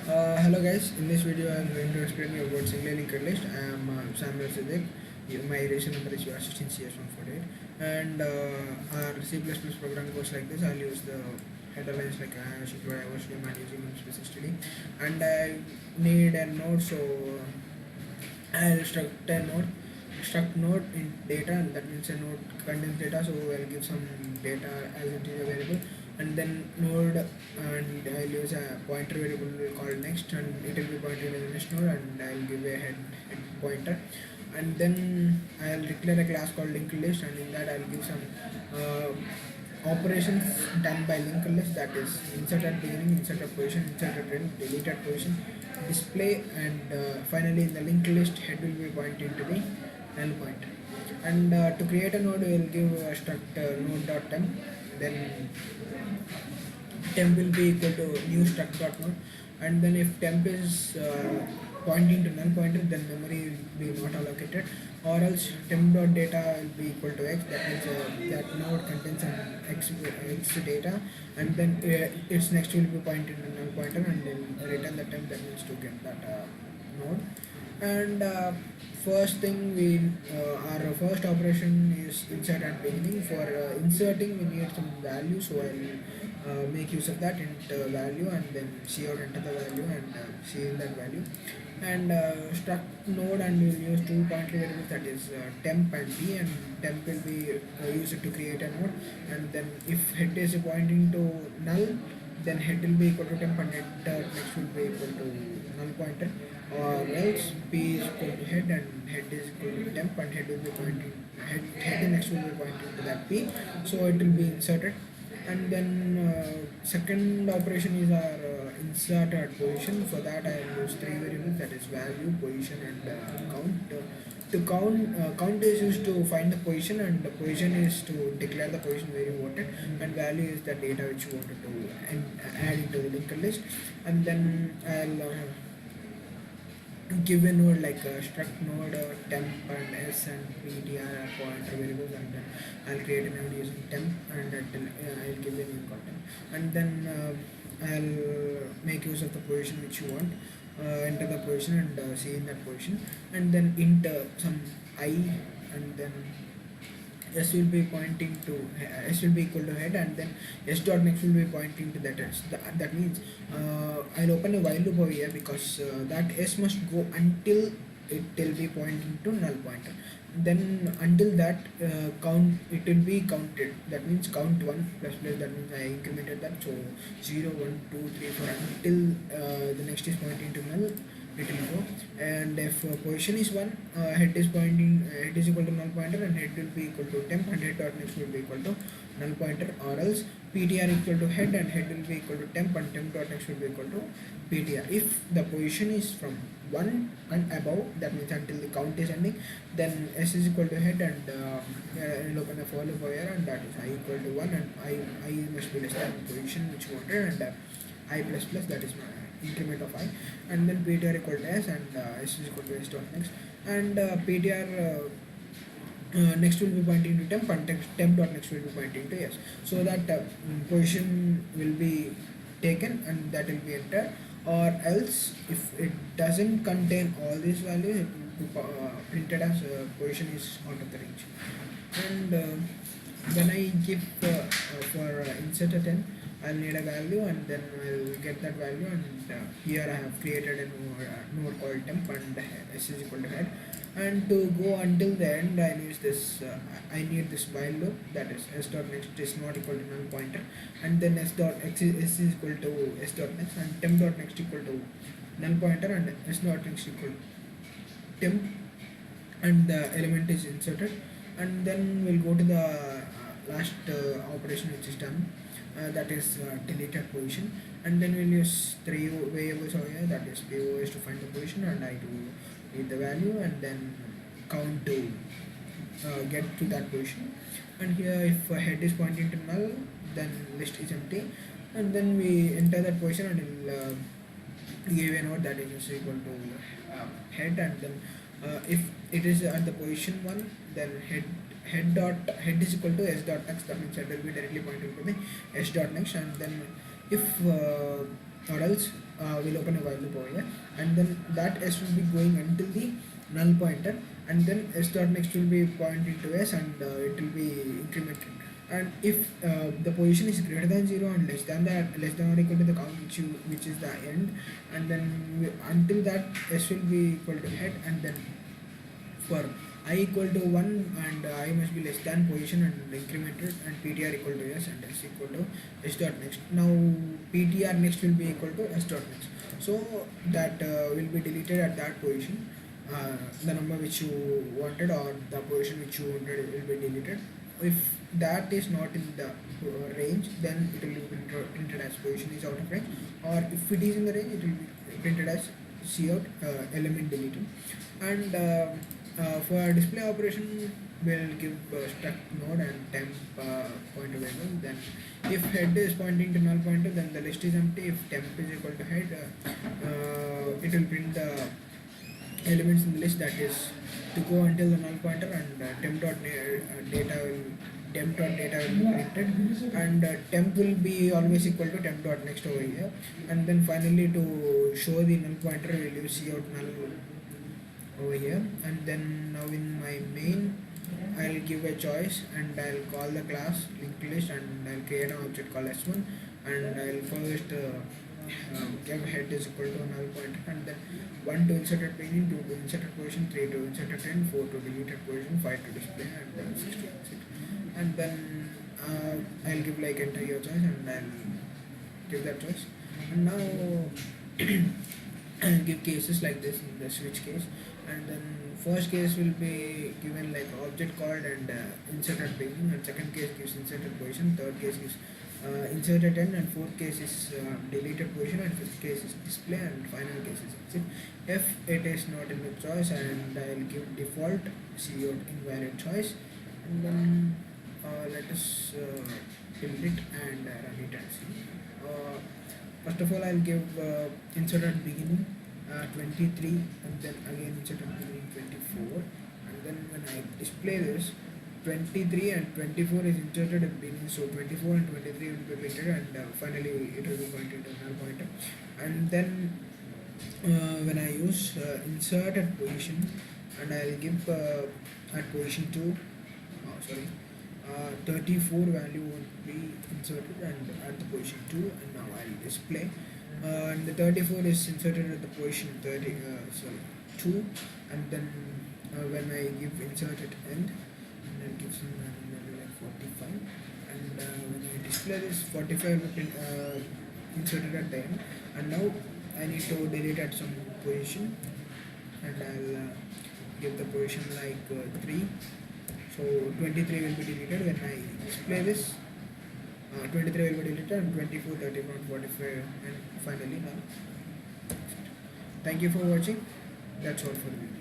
Hello guys, in this video I am going to explain you about single linked list. I am Samuel Siddiq. My relation number is 16CS148 and our C++ program goes like this. I'll use the header lines like should I was name and using space study, and I need a node, so I'll struct node in data, and that means a node contains data, so I'll give some data as it is available, and then node, and I'll use a pointer variable called next, and it will be pointed to the next node, and I'll give a head pointer, and then I'll declare a class called linked list, and in that I'll give some operations done by linked list, that is insert at beginning, insert at position, insert at end, delete at position, display, and finally in the linked list head will be pointing to the null pointer. And to create a node, we will give struct node.temp, then temp will be equal to new struct.node, and then if temp is pointing to null pointer, then memory will be not allocated, or else temp.data will be equal to x, that means that node contains an x data, and then its next will be pointing to null pointer, and then return the temp, that means to get that node. And first thing, we our first operation is insert at beginning. For inserting we need some value, so I'll make use of that int value, and then cout enter the value, and see in that value, and struct node, and we'll use two pointer variables, that is temp and t, and temp will be used to create a node, and then if head is pointing to null, then head will be equal to temp, and head next will be equal to null pointer, or else p is equal to head, and head is equal to temp, and head will be pointing head next will be pointing to that p, so it will be inserted. And then second operation is our insert at position. For that I will use three variables, that is value, position, and count. To count is used to find the position, and the position is to declare the position where you wanted, and value is the data which you wanted to add into the linked list. And then I'll give a node like struct node, temp, and s, and ptr are pointer variables, and then I'll create a node using temp, and I'll give a name called temp, and then I'll make use of the position which you want, enter the position, and see in that position, and then int some I, and then s will be pointing to s will be equal to head, and then s dot next will be pointing to that s. That means I'll open a while loop over here, because that s must go until it will be pointing to null pointer. Then until that count, it will be counted, that means count 1 plus plus, that means I incremented that, so 0 1 2 3 4 until the next is pointing to null, it will go. And if position is 1, head is pointing, head is equal to null pointer, and head will be equal to temp, and head dot next will be equal to null pointer, or else ptr equal to head, and head will be equal to temp, and temp dot next will be equal to ptr. If the position is from 1 and above, that means until the count is ending, then s is equal to head, and I'll open a for loop over here, and that is I equal to 1, and I must be less than position which you wanted, and I plus plus, that is my increment of I, and then ptr equal to s, and s is equal to s dot next, and ptr next will be pointing to temp, and temp dot next will be pointing to s, so that position will be taken, and that will be entered, or else if it doesn't contain all these values, it will be printed as position is out of the range. And when I give for insert a 10, I'll need a value, and then I'll get that value, and here I have created a node called temp, and s is equal to head, and to go until the end I use this I need this while loop, that is s dot next is not equal to null pointer, and then s dot x is equal to s dot next, and temp dot next equal to null pointer, and s dot next equal to temp, and the element is inserted, and then we'll go to the last operation which is done, that is deleted position, and then we'll use three variables over here, that is po is to find the position, and I to read the value, and then count to get to that position, and here if head is pointing to null, then list is empty, and then we enter that position, and we'll give a node that is equal to head, and then if it is at the position 1, then head is equal to s dot next, that means head will be directly pointing to the s dot next, and then if or else we'll open a while loop over here, and then that s will be going until the null pointer, and then s dot next will be pointing to s, and it will be incremented. And if the position is greater than 0 and less than or equal to the count which is the end, and then until that s will be equal to head, and then for I equal to 1 and I must be less than position and incremented, and ptr equal to s and s equal to s dot next. Now ptr next will be equal to s dot next, so that will be deleted at that position. The number which you wanted or the position which you wanted will be deleted. If that is not in the range, then it will be printed as position is out of range, or if it is in the range, it will be printed as cout element deleted. And for display operation, we'll give struct node and temp pointer variable. Then if head is pointing to null pointer, then the list is empty. If temp is equal to head, it will print the elements in the list that is to go until the null pointer, and temp dot data will be printed, and temp will be always equal to temp dot next over here. And then finally, to show the null pointer, we'll use cout null over here. And then now in my main, I'll give a choice, and I'll call the class linked list, and I'll create an object called s1, and I'll first give head is equal to null pointer, and then 1 to inserted beginning, 2 to inserted position, 3 to inserted end, 4 to deleted position, 5 to display, and 6 to exit. And then I'll give like enter your choice, and I'll give that choice. And now I'll give cases like this in the switch case. And then first case will be given like object called and inserted beginning, and second case gives inserted position, third case gives inserted end, and fourth case is deleted position, and fifth case is display, and final case is exit. If it is not in the choice, and I'll give default cout invalid choice, and then let us build it and run it and see. First of all, I'll give inserted beginning 23, and then again inserted beginning 24, and then when I display this, 23 and 24 is inserted at the beginning, so 24 and 23 will be printed, and finally it will be pointed to null pointer. And then when I use insert at position, and I'll give at position 2, 34 value would be inserted and at the position 2, and now I'll display. And the 34 is inserted at the position 2, and then when I give insert at end, and I'll give some value like 45, and when I display this, 45 will be inserted at the end, and now I need to delete at some position, and I'll give the position like 3, so 23 will be deleted. When I display this, 23 will be deleted, and 24, 31, 45, and finally null. Thank you for watching. That's all for the video.